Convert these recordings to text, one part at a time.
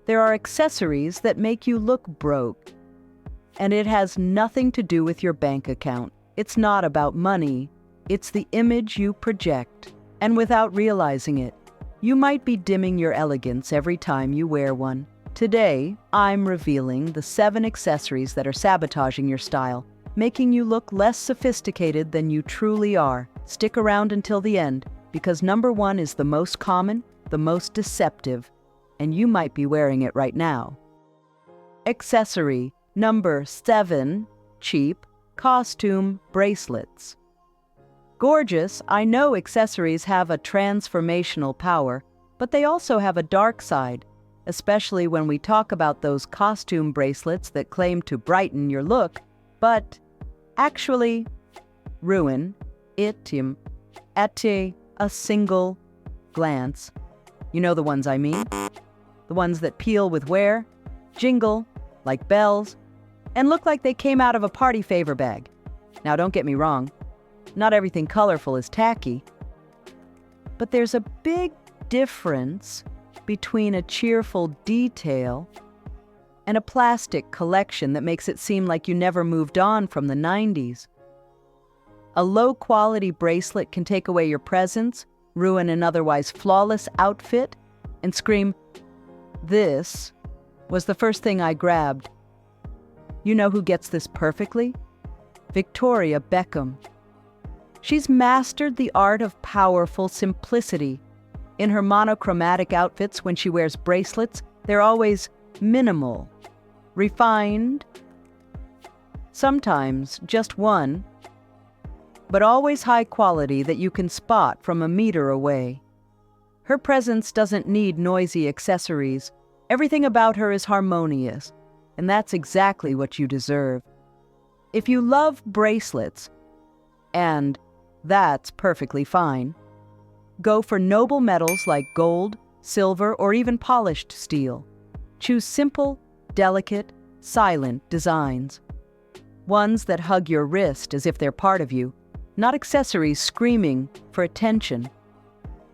There are accessories that make you look broke, and it has nothing to do with your bank account. It's not about money, it's the image you project. And without realizing it, you might be dimming your elegance every time you wear one. Today, I'm revealing the 7 accessories that are sabotaging your style, making you look less sophisticated than you truly are. Stick around until the end, because number 1 is the most common, the most deceptive, and you might be wearing it right now. Accessory number 7, cheap costume bracelets. Gorgeous, I know accessories have a transformational power, but they also have a dark side, especially when we talk about those costume bracelets that claim to brighten your look, but actually ruin it at a single glance. You know the ones I mean? The ones that peel with wear, jingle like bells, and look like they came out of a party favor bag. Now don't get me wrong, not everything colorful is tacky, but there's a big difference between a cheerful detail and a plastic collection that makes it seem like you never moved on from the 90s. A low-quality bracelet can take away your presence, ruin an otherwise flawless outfit, and scream, "This was the first thing I grabbed." You know who gets this perfectly? Victoria Beckham. She's mastered the art of powerful simplicity. In her monochromatic outfits, when she wears bracelets, they're always minimal, refined, sometimes just one, but always high quality that you can spot from a meter away. Her presence doesn't need noisy accessories. Everything about her is harmonious, and that's exactly what you deserve. If you love bracelets, and that's perfectly fine, go for noble metals like gold, silver, or even polished steel. Choose simple, delicate, silent designs. Ones that hug your wrist as if they're part of you, not accessories screaming for attention.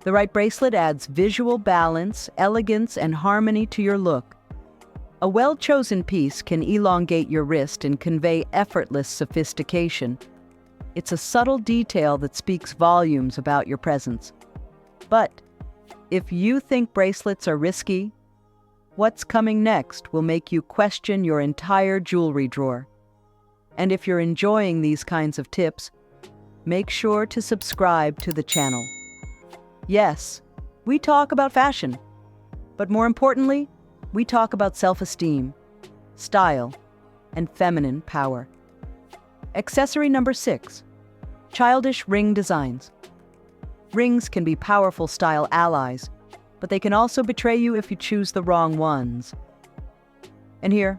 The right bracelet adds visual balance, elegance, and harmony to your look. A well-chosen piece can elongate your wrist and convey effortless sophistication. It's a subtle detail that speaks volumes about your presence. But if you think bracelets are risky, what's coming next will make you question your entire jewelry drawer. And if you're enjoying these kinds of tips, make sure to subscribe to the channel. Yes, we talk about fashion, but more importantly, we talk about self-esteem, style, and feminine power. Accessory number 6, childish ring designs. Rings can be powerful style allies, but they can also betray you if you choose the wrong ones. And here,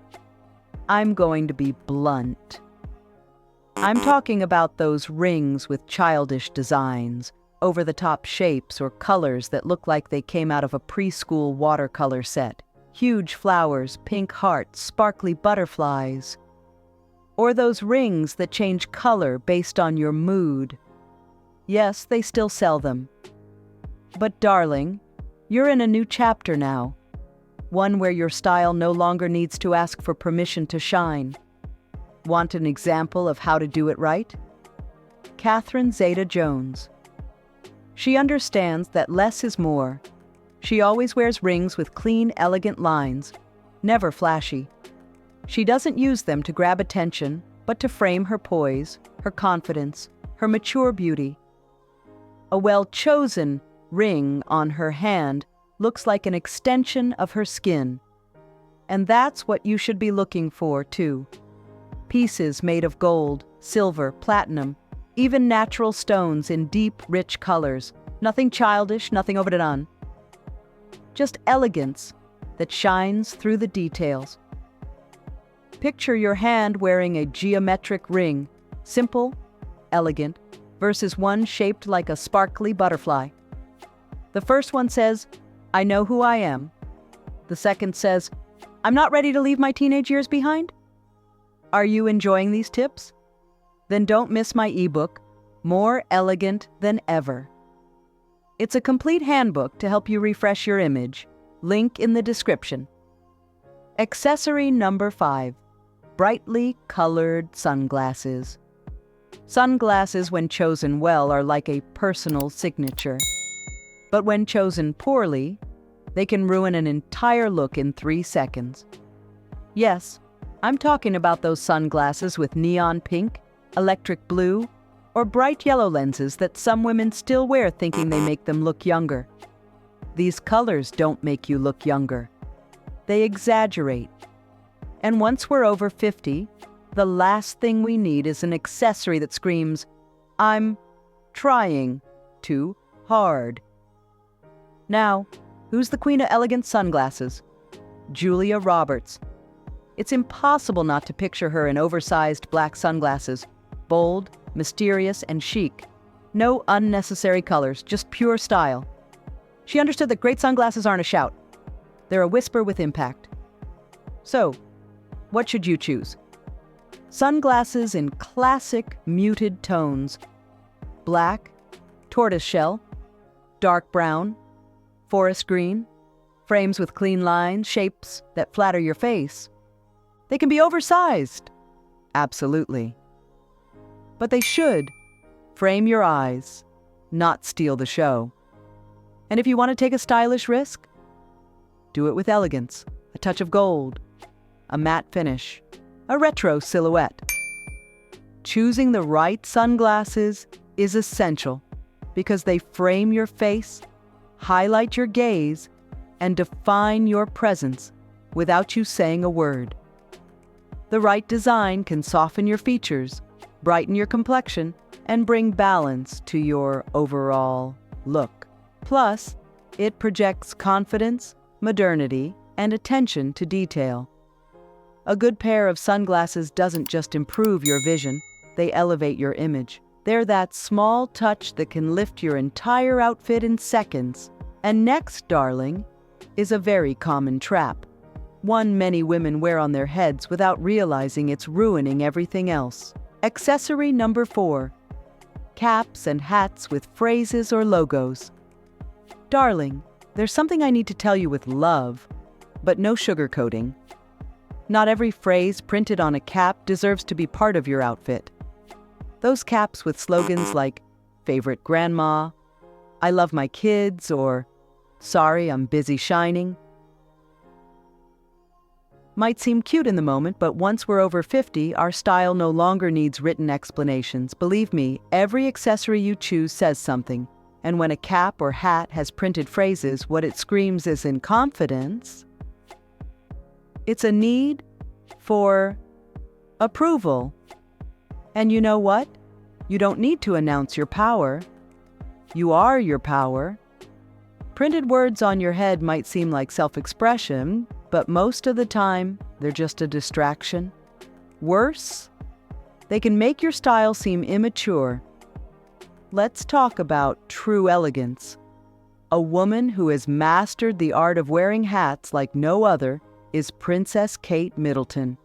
I'm going to be blunt. I'm talking about those rings with childish designs, over-the-top shapes or colors that look like they came out of a preschool watercolor set. Huge flowers, pink hearts, sparkly butterflies. Or those rings that change color based on your mood. Yes, they still sell them. But darling, you're in a new chapter now. One where your style no longer needs to ask for permission to shine. Want an example of how to do it right? Catherine Zeta-Jones. She understands that less is more. She always wears rings with clean, elegant lines, never flashy. She doesn't use them to grab attention, but to frame her poise, her confidence, her mature beauty. A well-chosen ring on her hand looks like an extension of her skin. And that's what you should be looking for, too. Pieces made of gold, silver, platinum, even natural stones in deep, rich colors. Nothing childish, nothing overdone. Just elegance that shines through the details. Picture your hand wearing a geometric ring, simple, elegant, versus one shaped like a sparkly butterfly. The first one says, "I know who I am." The second says, "I'm not ready to leave my teenage years behind." Are you enjoying these tips? Then don't miss my ebook, More Elegant Than Ever. It's a complete handbook to help you refresh your image. Link in the description. Accessory number 5. Brightly colored sunglasses. Sunglasses, when chosen well, are like a personal signature. But when chosen poorly, they can ruin an entire look in 3 seconds. Yes, I'm talking about those sunglasses with neon pink, electric blue, or bright yellow lenses that some women still wear thinking they make them look younger. These colors don't make you look younger. They exaggerate. And once we're over 50, the last thing we need is an accessory that screams, "I'm trying too hard." Now, who's the queen of elegant sunglasses? Julia Roberts. It's impossible not to picture her in oversized black sunglasses, bold, mysterious, and chic. No unnecessary colors, just pure style. She understood that great sunglasses aren't a shout. They're a whisper with impact. So, what should you choose? Sunglasses in classic muted tones. Black, tortoiseshell, dark brown, forest green, frames with clean lines, shapes that flatter your face. They can be oversized. Absolutely. But they should frame your eyes, not steal the show. And if you want to take a stylish risk, do it with elegance, a touch of gold, a matte finish, a retro silhouette. Choosing the right sunglasses is essential because they frame your face, highlight your gaze, and define your presence without you saying a word. The right design can soften your features, brighten your complexion, and bring balance to your overall look. Plus, it projects confidence, modernity, and attention to detail. A good pair of sunglasses doesn't just improve your vision, they elevate your image. They're that small touch that can lift your entire outfit in seconds. And next, darling, is a very common trap. One many women wear on their heads without realizing it's ruining everything else. Accessory number 4. Caps and hats with phrases or logos. Darling, there's something I need to tell you with love, but no sugarcoating. Not every phrase printed on a cap deserves to be part of your outfit. Those caps with slogans like, "Favorite Grandma," "I love my kids," or "Sorry, I'm busy shining," might seem cute in the moment, but once we're over 50, our style no longer needs written explanations. Believe me, every accessory you choose says something. And when a cap or hat has printed phrases, what it screams isn't confidence. It's a need for approval. And you know what? You don't need to announce your power. You are your power. Printed words on your head might seem like self-expression, but most of the time, they're just a distraction. Worse, they can make your style seem immature. Let's talk about true elegance. A woman who has mastered the art of wearing hats like no other is Princess Kate Middleton.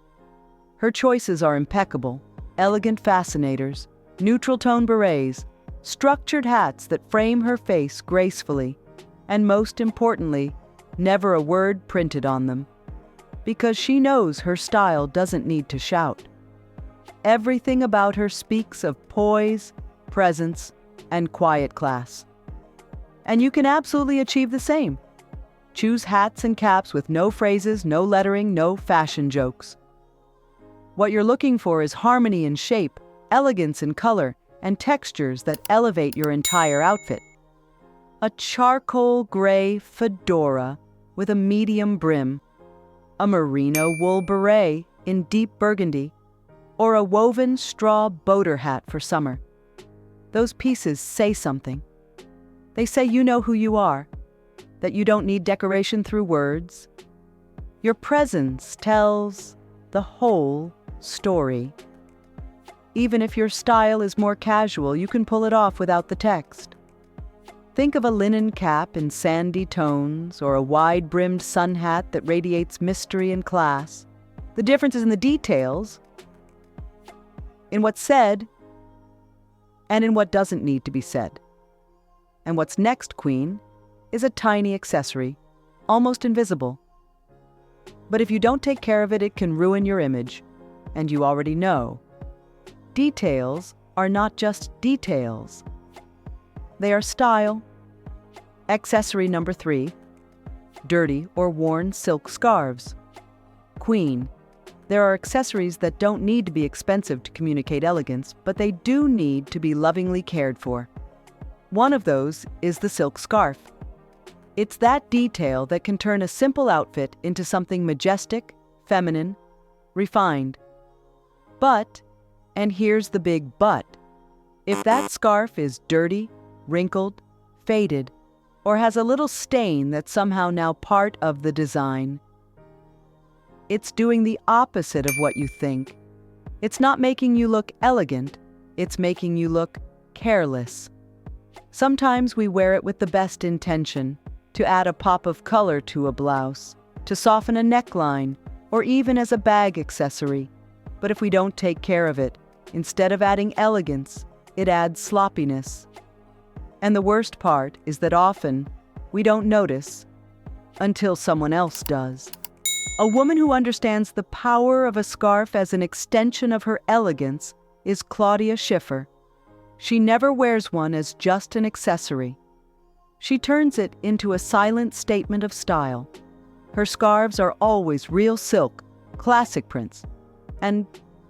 Her choices are impeccable: elegant fascinators, neutral tone berets, structured hats that frame her face gracefully, and most importantly, never a word printed on them. Because she knows her style doesn't need to shout. Everything about her speaks of poise, presence, and quiet class. And you can absolutely achieve the same. Choose hats and caps with no phrases, no lettering, no fashion jokes. What you're looking for is harmony in shape, elegance in color, and textures that elevate your entire outfit. A charcoal gray fedora with a medium brim, a merino wool beret in deep burgundy, or a woven straw boater hat for summer. Those pieces say something. They say you know who you are, that you don't need decoration through words. Your presence tells the whole story. Even if your style is more casual, you can pull it off without the text. Think of a linen cap in sandy tones or a wide-brimmed sun hat that radiates mystery and class. The difference is in the details, in what's said, and in what doesn't need to be said. And what's next, Queen, is a tiny accessory, almost invisible. But if you don't take care of it, it can ruin your image. And you already know. Details are not just details. They are style. Accessory number 3, dirty or worn silk scarves. Queen. There are accessories that don't need to be expensive to communicate elegance, but they do need to be lovingly cared for. One of those is the silk scarf. It's that detail that can turn a simple outfit into something majestic, feminine, refined. But, and here's the big but, if that scarf is dirty, wrinkled, faded, or has a little stain that's somehow now part of the design, it's doing the opposite of what you think. It's not making you look elegant, it's making you look careless. Sometimes we wear it with the best intention, to add a pop of color to a blouse, to soften a neckline, or even as a bag accessory. But if we don't take care of it, instead of adding elegance, it adds sloppiness. And the worst part is that often we don't notice until someone else does. A woman who understands the power of a scarf as an extension of her elegance is Claudia Schiffer. She never wears one as just an accessory. She turns it into a silent statement of style. Her scarves are always real silk, classic prints, and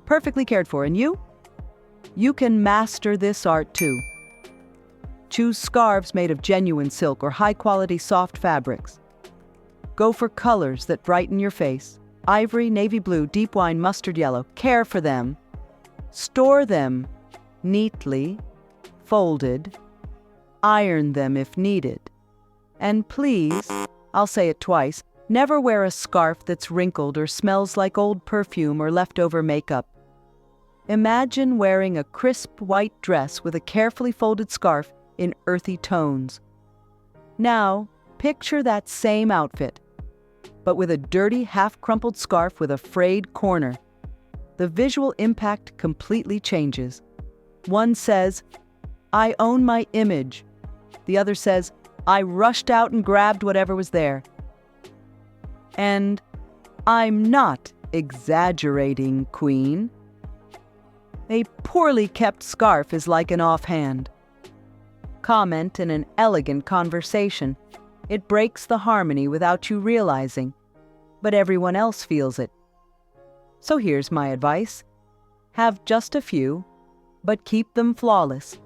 perfectly cared for. And you? You can master this art too. Choose scarves made of genuine silk or high-quality soft fabrics. Go for colors that brighten your face. Ivory, navy blue, deep wine, mustard yellow. Care for them. Store them neatly, folded. Iron them if needed. And please, I'll say it twice, never wear a scarf that's wrinkled or smells like old perfume or leftover makeup. Imagine wearing a crisp white dress with a carefully folded scarf in earthy tones. Now, picture that same outfit, but with a dirty, half-crumpled scarf with a frayed corner. The visual impact completely changes. One says, "I own my image." The other says, "I rushed out and grabbed whatever was there." And I'm not exaggerating, Queen. A poorly kept scarf is like an offhand comment in an elegant conversation. It breaks the harmony without you realizing, but everyone else feels it. So here's my advice. Have just a few, but keep them flawless.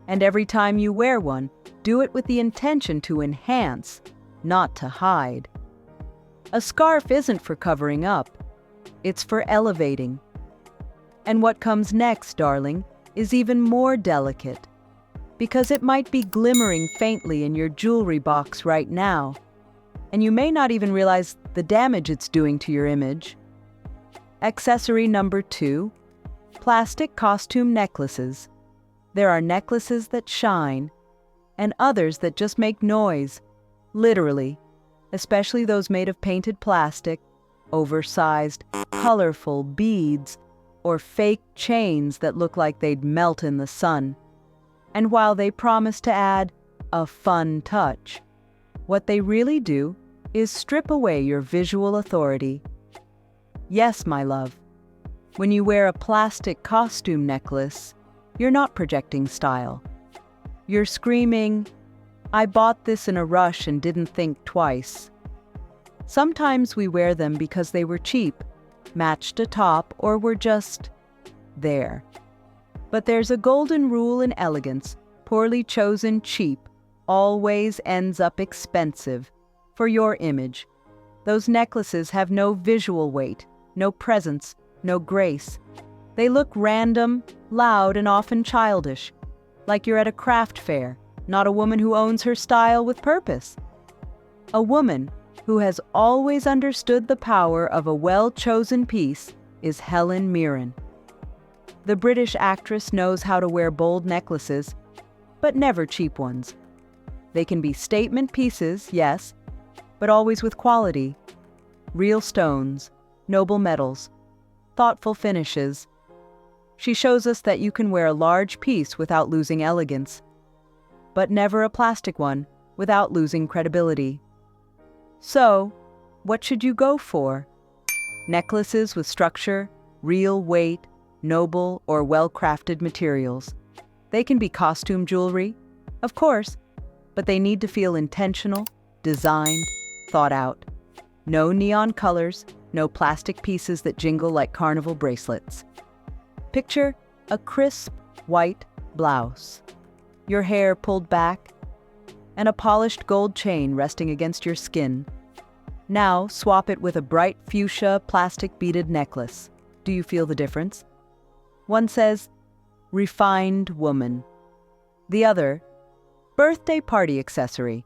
And every time you wear one, do it with the intention to enhance, not to hide. A scarf isn't for covering up, it's for elevating. And what comes next, darling, is even more delicate, because it might be glimmering faintly in your jewelry box right now, and you may not even realize the damage it's doing to your image. Accessory number 2, plastic costume necklaces. There are necklaces that shine, and others that just make noise, literally, especially those made of painted plastic, oversized, colorful beads, or fake chains that look like they'd melt in the sun. And while they promise to add a fun touch, what they really do is strip away your visual authority. Yes, my love, when you wear a plastic costume necklace, you're not projecting style. You're screaming, "I bought this in a rush and didn't think twice." Sometimes we wear them because they were cheap, matched a top, or were just there. But there's a golden rule in elegance: poorly chosen cheap always ends up expensive for your image. Those necklaces have no visual weight, no presence, no grace. They look random, loud, and often childish, like you're at a craft fair, not a woman who owns her style with purpose. A woman who has always understood the power of a well-chosen piece is Helen Mirren. The British actress knows how to wear bold necklaces, but never cheap ones. They can be statement pieces, yes, but always with quality. Real stones, noble metals, thoughtful finishes. She shows us that you can wear a large piece without losing elegance, but never a plastic one without losing credibility. So, What should you go for? Necklaces with structure, real weight, noble or well-crafted materials. They can be costume jewelry, of course, but they need to feel intentional, designed, thought out. No neon colors, no plastic pieces that jingle like carnival bracelets. Picture a crisp, white blouse, your hair pulled back, and a polished gold chain resting against your skin. Now swap it with a bright fuchsia plastic beaded necklace. Do you feel the difference? One says, refined woman. The other, birthday party accessory.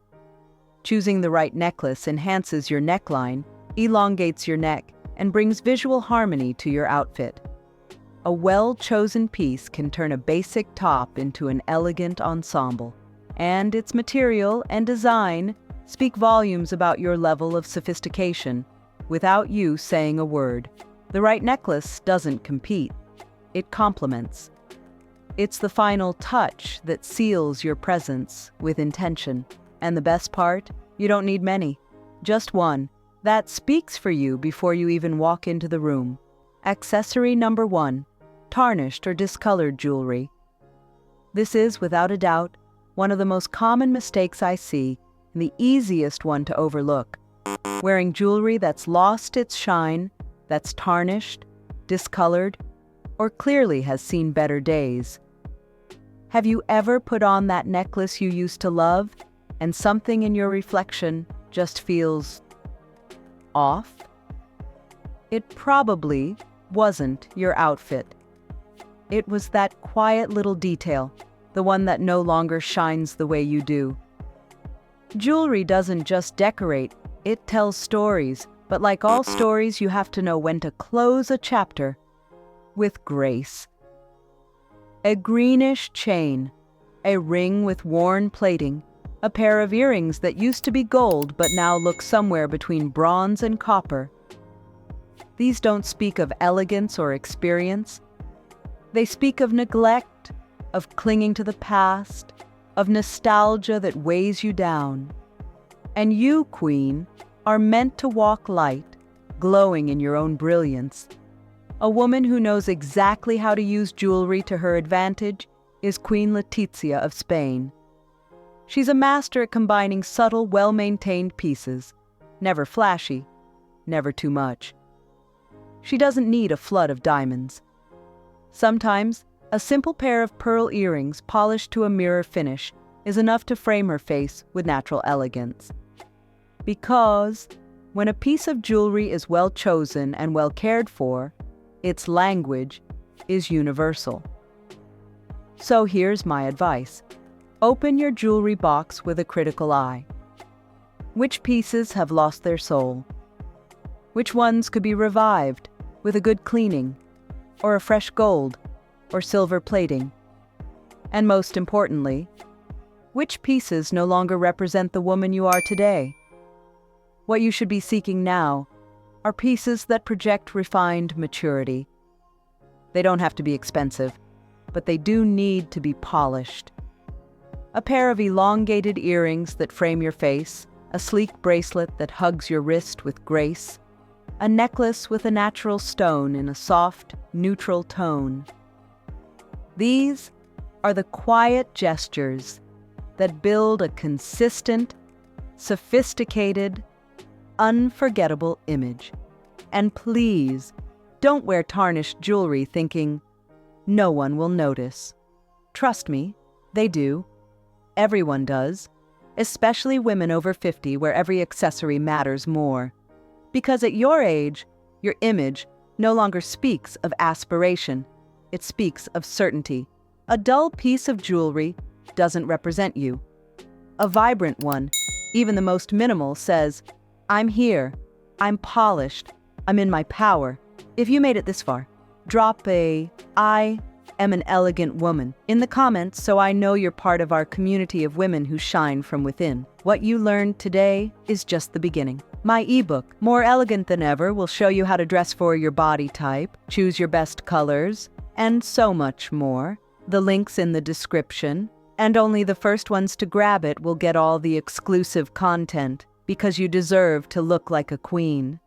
Choosing the right necklace enhances your neckline, elongates your neck, and brings visual harmony to your outfit. A well-chosen piece can turn a basic top into an elegant ensemble, and its material and design speak volumes about your level of sophistication without you saying a word. The right necklace doesn't compete, it complements. It's the final touch that seals your presence with intention. And the best part, you don't need many, just one. That speaks for you before you even walk into the room. Accessory number 1, tarnished or discolored jewelry. This is, without a doubt, one of the most common mistakes I see and the easiest one to overlook. Wearing jewelry that's lost its shine, that's tarnished, discolored, or clearly has seen better days. Have you ever put on that necklace you used to love and something in your reflection just feels off? It probably wasn't your outfit. It was that quiet little detail, the one that no longer shines the way you do. Jewelry doesn't just decorate, it tells stories, but like all stories, you have to know when to close a chapter with grace. A greenish chain, a ring with worn plating, a pair of earrings that used to be gold but now look somewhere between bronze and copper. These don't speak of elegance or experience. They speak of neglect, of clinging to the past, of nostalgia that weighs you down. And you, Queen, are meant to walk light, glowing in your own brilliance. A woman who knows exactly how to use jewelry to her advantage is Queen Letizia of Spain. She's a master at combining subtle, well-maintained pieces, never flashy, never too much. She doesn't need a flood of diamonds. Sometimes, a simple pair of pearl earrings polished to a mirror finish is enough to frame her face with natural elegance. Because when a piece of jewelry is well chosen and well cared for, its language is universal. So here's my advice. Open your jewelry box with a critical eye. Which pieces have lost their soul? Which ones could be revived with a good cleaning, or a fresh gold, or silver plating? And most importantly, which pieces no longer represent the woman you are today? What you should be seeking now are pieces that project refined maturity. They don't have to be expensive, but they do need to be polished. A pair of elongated earrings that frame your face, a sleek bracelet that hugs your wrist with grace, a necklace with a natural stone in a soft, neutral tone. These are the quiet gestures that build a consistent, sophisticated, unforgettable image. And please, don't wear tarnished jewelry thinking, no one will notice. Trust me, they do. Everyone does, especially women over 50 where every accessory matters more. Because at your age, your image no longer speaks of aspiration, it speaks of certainty. A dull piece of jewelry doesn't represent you. A vibrant one, even the most minimal, says, I'm here, I'm polished, I'm in my power. If you made it this far, drop a I am an elegant woman in the comments so I know you're part of our community of women who shine from within. What you learned today is just the beginning. My ebook, More Elegant Than Ever, will show you how to dress for your body type, choose your best colors, and so much more. The link's in the description, and only the first ones to grab it will get all the exclusive content. because you deserve to look like a queen.